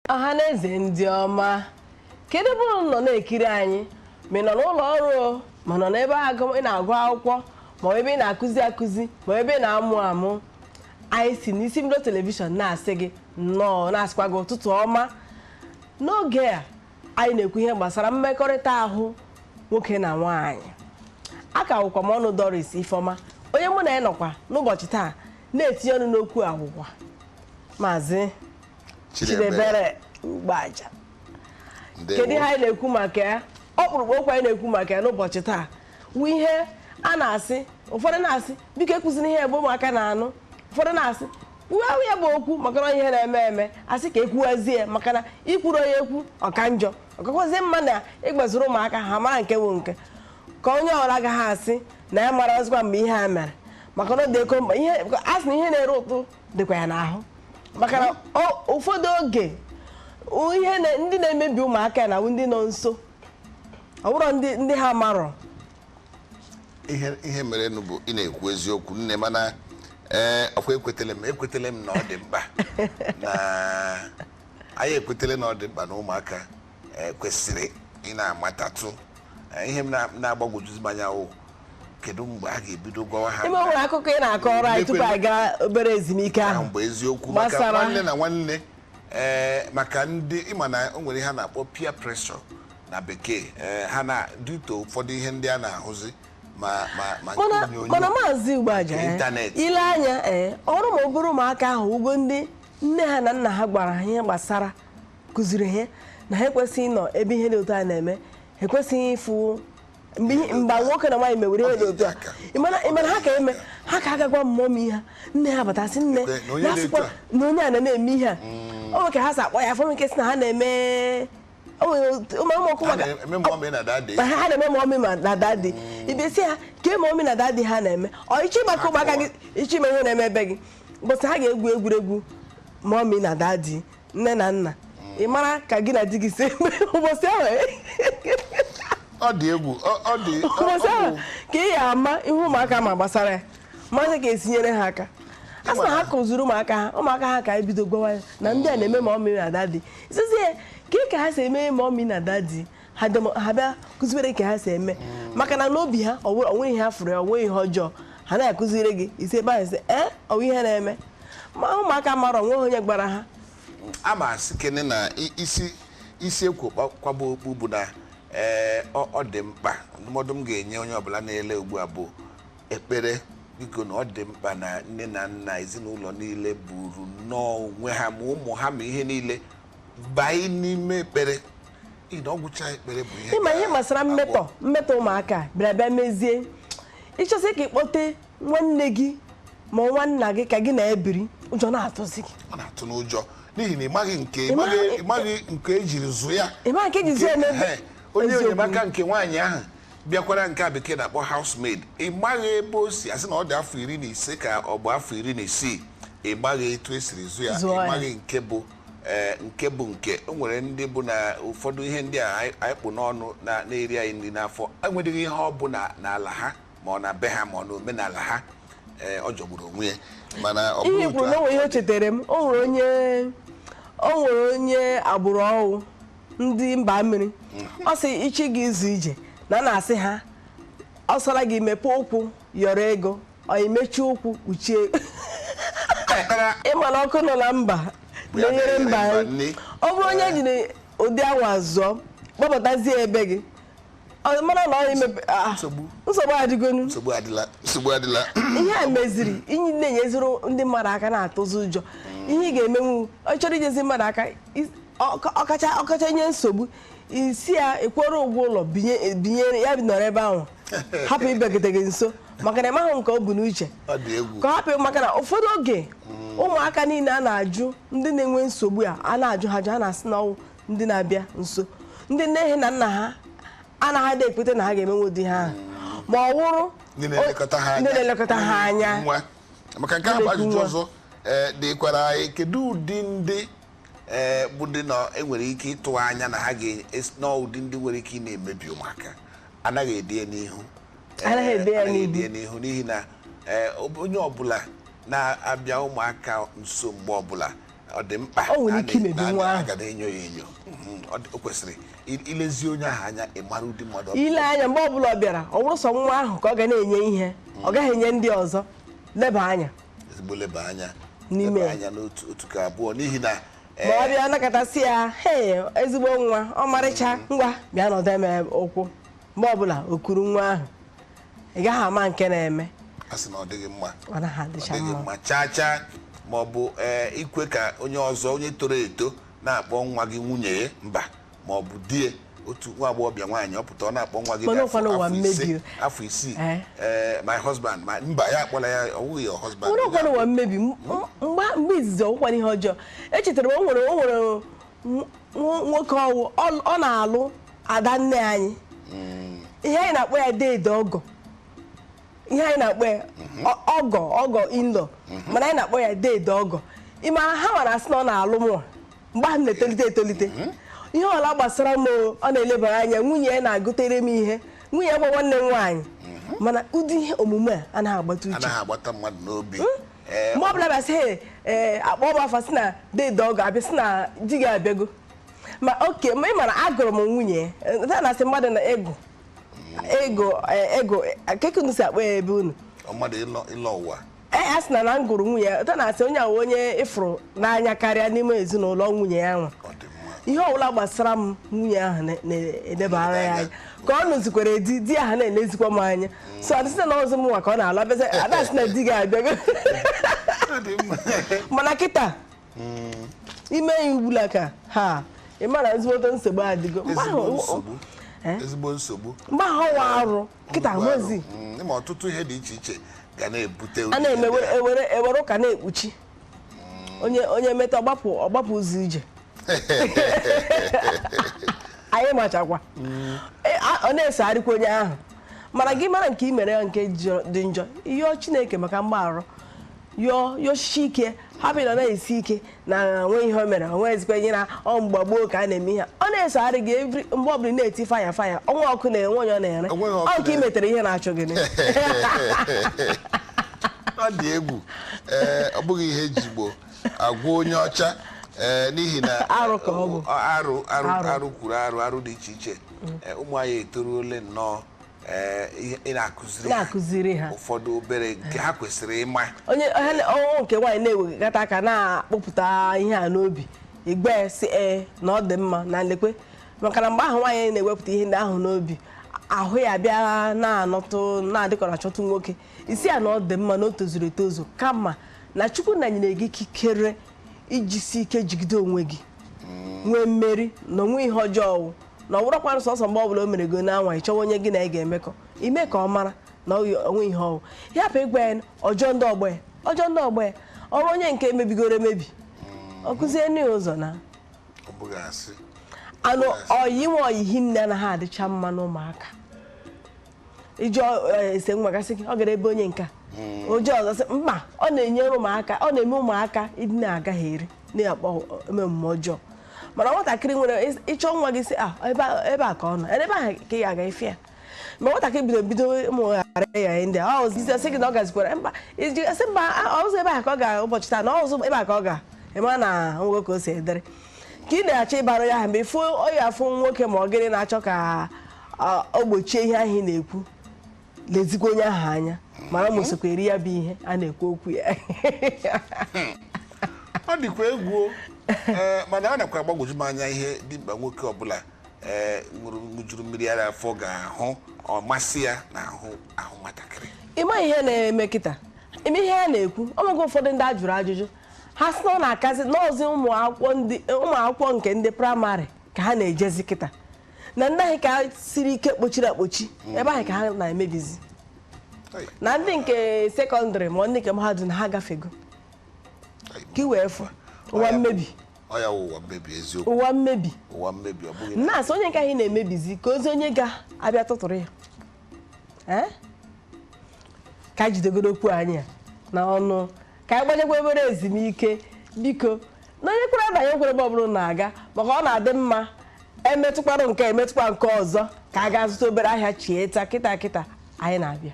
Ọhaneze ndị ọma, kedu bụ nọ na-ekiri anyị ma nọ n'ụlọ ọrụ ma nọ n'ebe ị na-agụ akwụkwọ ma ebe ị na-akụzi ma ebe ị na-amụ anyị si n'isi mbido telivishọn na-asị gị nnọọ na-asịkwa gị ụtụtụ ọma. N'oge a anyị na-ekwu ihe gbasara mmekọrịta ahụ nwoke na nwaanyị. Aka wụkwa m ọnụ Doris Ifeoma, onye mụ na ya nọkwa n'ụbọchị taa na-etinye ọnụ n'okwu agwụgwa Maazị Chidebere Ugbaja. Kedu ihe anyị na-ekwu maka ya? Ọkpụrụkpụ okwu anyị na-ekwu maka ya n'ụbọchị taa wụ ihe a na-asị, ụfọdụ na-asị biko ekwuzina ihe ebe ụmụaka na-anụ, ụfọdụ na-asị uwe ya bụ okwu maka na ihe na-eme eme asị ka ekwuwazie maka na ikwuru onye ekwu ọka njọ ọkakwazie mma na ịgbaziri ụmụaka ha mara nke bụ nke ka onye ọbụla agaghị asị na ya mara ozikwa mgbe ihe a mere maka na odeko mgbe ihe asị na ihe na-ere ụtụ dịkwa ya n'ahụ maka na ụfọdụ oge ihe ndị na-emebi ụmụaka na ndị nọ nso ọ bụrụ ndị ha marọ ihe mere nụ bụ ị na-ekwu eziokwu nne mana ọkwa ekwetele m na ọ dị mkpa na anyị ekwetele na ọ dị mkpa na ụmụaka kwesịrị ị na-amatatụ ihe m na-agbagwojuzi anya wụ kedu mgbe a ga-ebido gwawa ha ime nwere akụkọ ị na-akọrọ anyị tupu anyị gaa obere ezumike ahụ mgbe eziokwu maka nwanne na nwanne maka ndị ịma na o nwere ha na-akpọ peer pressure na bekee ha na dịto ụfọdụ ihe ndị a na-ahụzi mana Maazị Ugbaja ile anya ọrụ ma obere ụmụaka ahụ ugo ndị nne ha na nna ha gwara ha ihe gbasara kụziri ha na ha ekwesịghị ịnọ ebe ihe dị otu a na-eme, ha ekwesịghị ịfụ mgbe nwoke na nwaanyị mewere ihe dị otu a ịmana ha ka eme ha ka agagwa mmụọ ha nne ha batasị nne ya sịkwa na onye a na-eme ihe a o nwe ka ha si akpọ ya afọ nke si na ha na-eme ha na-eme mọmị na dadi ibesi ha ka mọmị na dadi ha na-eme ọ ichi maka ụmụaka gị ichi ime ihe na-eme ebe gị mbọsị ha ga-egwu egwuregwu mọmị na dadi nne na nna ị mara ka gị na di gị si eme ụbọchị ahụ ọ dị egwu ụbọchị ahụ ka ị ya ama ihe ụmụaka ma gbasara ya masị ka esinyere ha aka a sị na ha kụziri ụmụaka ha ka ebido gwawa ya na ndị a na-eme mọmị na dadi isizie ka ha si eme mọmị na dadi ha bịa kụziere ka ha si eme maka na n'obi ha onweghị ihe ha fụrụ ya onweghị ihe ọjọọ ha na-akụziri gị isi ebe ahụ sị ọwụ ihe na-eme ma ụmụaka mara onweghị onye gbara ha ama asị kene na isi ekwu kwaba okpu bụ na ọ dị mkpa ndụmọdụ m ga-enye onye ọbụla na-ele ugbu a bụ ekpere biko na ọ dị mkpa na nne na nna ezinụlọ niile buru nnọọ onwe ha ma ụmụ ha ma ihe niile banye n'ime ekpere ọgwụcha ekpere bụ ihe ịma ihe gbasara mmetọ ụmụaka bịa mezie ịchọsị ka ịkpọte nwanne gị ma nwanna gị ka gị na-ebiri ụjọ na-atụzi gị ọ na-atụ n'ụjọ n'ihi na ịmaghị nke ejiri zụ ya onye enyemaka nke nwaanyị ahụ bịakwara nke a bekee na-akpọ housemaid ịmaghị ebe o si asị na ọ dị afọ 15 ka ọ bụ afọ 16 ịmaghị etu esiri zụ ya ịmaghị nke bụ nke o nwere ndị bụ na ụfọdụ ihe ndị a anyị kpụ n'ọnụ na-eri anyị nri n'afọ enweghị ihe ọ bụ n'ala ha ma ọ na be ha ma ọ na omenala ha ọ jọgburu onwe ya mana ọ ihe kwuru n'onwe ihe o chetara m o nwere onye agbụrụ ọwụ ndị mba mmiri ọ sị ichi gị izu ije na-asị ha ọ sọrọ gị mepee ụkwụ yọrọ ego ọ emechi ụkwụ kpuchie ịma na ọkụ nọ na mba na-enyere mba anyị ọ bụrụ onye jiri ụdị awa zụọ kpọpụtazie ebe gị mara na ọ imepe nsogbu adịgonu nsogbu adịla ihe a meziri inyi na-enyeziri ndị mmadụ aka na-atụzi ụjọ ihe ị ga-emenwu ọ chọrọ ijezi mmadụ aka ọkacha nye nsogbu isi ya ekwere ụgwọ ụlọ binyere ya nọrọ ebe ahụ hapụ ịbịagide gị nso maka na ịmahụ nke ọ bụ n'uche ka hapụ maka na ụfọdụ oge ụmụaka niile a na-ajụ ndị na-enwe nsogbu a na-ajụ ha a na-asị na ọnwụ ndị na-abịa nso ndị nne ha na nna ha anaghị ada ekpete na ha ga-emenwe ụdị ha ahụ ma ọ wụrụ ndị na-elekọta ha anya maka nke ahụ ajụjụ ọzọ dịkwara anyị kedu ụdị ndị bụ ndị enwere ike ịtụ anya na ha n'ụdị ndị nwere ike ị na-emebi ụmụaka anaghị ede n'ihu n'ihi na onye ọbụla na-abịa ụmụaka nso mgbe ọbụla ọ dị mkpa o nwere ike imebi nwa ahụ aga na-enyo ya enyo o kwesịrị ilezi onye ahụ anya ịmara ụdị mmadụ ile anya mgbe ọbụla ọ bịara ọ bụrụ sọ nwa ahụ ka ọ ga na-enye ihe ọ gaghị enye ndị ọzọ leba anya ezigbo leba anya n'ime anya n'otu ka abụọ n'ihi na ma ọ bịa nakọtasị ya hee ezigbo nwa ọmarịcha ngwa bịa nọdụ eme ụkwụ mgbe ọbụla o kuru nwa ahụ ị gaghị ama nke na-eme a sị na ọ dịghị mma ọ naghị adịcha mma chaa ma ọ bụ ikwe ka onye ọzọ onye toro eto na-akpọ nwa gị nwunye ya mba ma ọ bụ die otu nwa agbọghọbịa nwaanyị ọ pụta ọ na-akpọ nwa gị afọ isii my husband mba ya akpọla ya ọ wụghị your husband ụlọkwana ụwa mmebi mgbe izizi ọgwụkwana ihe ọjọọ echetara o nwere nwoke ọwụ ọ na-alụ ada nne anyị ihe anyị na-akpọ ya deede ọgọ ihe anyị na-akpọ ya ọgọ inlo mana anyị na-akpọ ya deede ọgọ ịma ha mara asị na ọ na-alụ m mgbe ahụ na-etolite ihe ọla gbasara m ọ na-elebara anya nwunye ya na-agụtere m ihe nwunye ya bụ nwanne m nwaanyị mana ụdị ihe omume a anaghị agbata uche anaghị agbata mmadụ n'obi mgbe ọbụla bịa sị akpọ m afa sị na deede ọgọ abịa sị na di gị abịago ma oke ma ị mara agụrụ m nwunye ya na-asị mmadụ na ego kekunu si akpọ ya ebe unu mmadụ ịlọ ụwa a sị na m gụrụ nwunye ya ụta na-asị onye ahụ onye ịfụrụ n'anya karịa n'ime ezinụlọ nwunye ya nwa ihe ọbụla gbasara m nwunye ahụ na-edebara ya anya ka ọ nụzikwere di ahụ na-elezikwa m anya so adịsị na ọzọ m nwa ka ọ na-alụ abịazi adasị na di gị abịago mana kịta ime ya ugbula ka ha ị mara ezigbote nsogbu adịgo ezigbo nsogbu mgbe ahụ ọwa arụ kịta nwezi ma ọtụtụ ihe dị iche iche ga na-ebute a na-eme ewere ụka na-ekpuchi onye meta ọgbapụ ụzọ ije anyị machakwa ọ na-esegharịkwa onye ahụ mana gị mara nke i mere ya nke dị njọ yọọ Chineke maka mgbaghara yọọchichi ike hapụ na na-esi ike na nwe ihe o mere onwe ezikwa ihe na ọ mgbe gboo ka a na-eme ihe ọ na-esegharị gị mgbe ọbụla na-eti faya ọnwa ọkụ na-enwe onye ọ na-ere ọ nke i metere ihe na-achọ gị ọ dị egwu ọ bụghị ihe ejigbo agwa onye ọcha n'ihi na arụ ka ọ bụ arụ kwuru arụ dị iche iche ụmụ anyị etoruole nnọọ ị na-akụziri ha ụfọdụ obere nke ha kwesịrị ịma onye nke nwaanyị na-ewegata aka na-akpọpụta ihe a n'obi igbe si na ọ dị mma na nlekwe maka na mgbe ahụ nwaanyị na-ewepụta ihe ndị ahụ n'obi ahụ ya bịa na-anọtụ na-adịkọrọ achọtụ nwoke isi ya na ọ dị mma na o tozuru etozu kama na Chukwu na nyere gị ikikere ijisi ike jigide onwe gị nwee mmeri na onwe ihe ọjọọ na ọ bụrụkwa sọsọ mgbe ọbụla o mere go n'anwa ịchọwa onye gị na ị ga-emekọ ime ka ọ mara na onwe ihe ọwụ hapụ ịgwa ya ọjọọ ndị ọgbọ ya ọrụ onye nke emebigoro emebi ọ kụzie nne ya ụzọ na anụ oyihi nne anaghị adịcha mma n'ụmụaka iji ese nwa gasị gị ọ gara ebe onye nka oje ọzọ sị mba ọ na-enyere ụmụaka ọ na-eme ụmụaka ịdị na-agaghị eri na-akpọ emume ọjọọ mana nwatakịrị nwere ịchọ nwa gị sị ebe a ka ọ nọ ebe ahụ ka ị ga-aga ife ya ma nwatakịrị bido ụmụ ghara ya ndị a ọzọ sị gị na ọ gazikwara mba iji sị mba ọzọ ebe a ka ọ ga ụbọchị taa na ọzọ ebe a ka ọ ga eme na nwoke ka o si edere ka ị na-achọ ịbara ya ahụ mgbe ịfụ onye afụ nwoke ma ọ gịnị na-achọ ka o gbochie ihe ahụ ị na-ekwu lezikwa onye ahụ anya mara ma osokwa eri ya bụ ihe a na-ekwu okwu ya ọ dịkwa egwu mana a nakwa agbagwoju m anya ihe dimkpa nwoke ọbụla ṅụjuru mmiri ara afọ ga-ahụ ọ masị ya na ahụ nwatakịrị ịma ihe na-eme kịta ime ihe a na-ekwu ọnwego ụfọdụ ndị a jụrụ ajụjụ ha sị na ọ na-akazi n'ọzi ụmụ akwụkwọ nke ndị praịmarị ka ha na-ejezi kịta na ndị ahụ ka siri ike kpochiri akpochi ebe ahụ ka ha na-emebizi na ndị nke sekọndịrị ma ndị nke mahadum na ha gafego ka i wee fụ ụwa mmebi ụwa mmebi na-asị onye nke ahụ na-emebizi ka ozi onye ga-abịa tụtụrụ ya ka anyị jidegoro okwu anyị na ọnụ ka anyị gbanyekwa obere ezumike biko na onye kwere abanye kwere ebe ọbụla na-aga maka ọ na-adị mma emetụkwarụ nke emetụkwa nke ọzọ ka a ga-azụta obere ahịa chieta kịta anyị na-abịa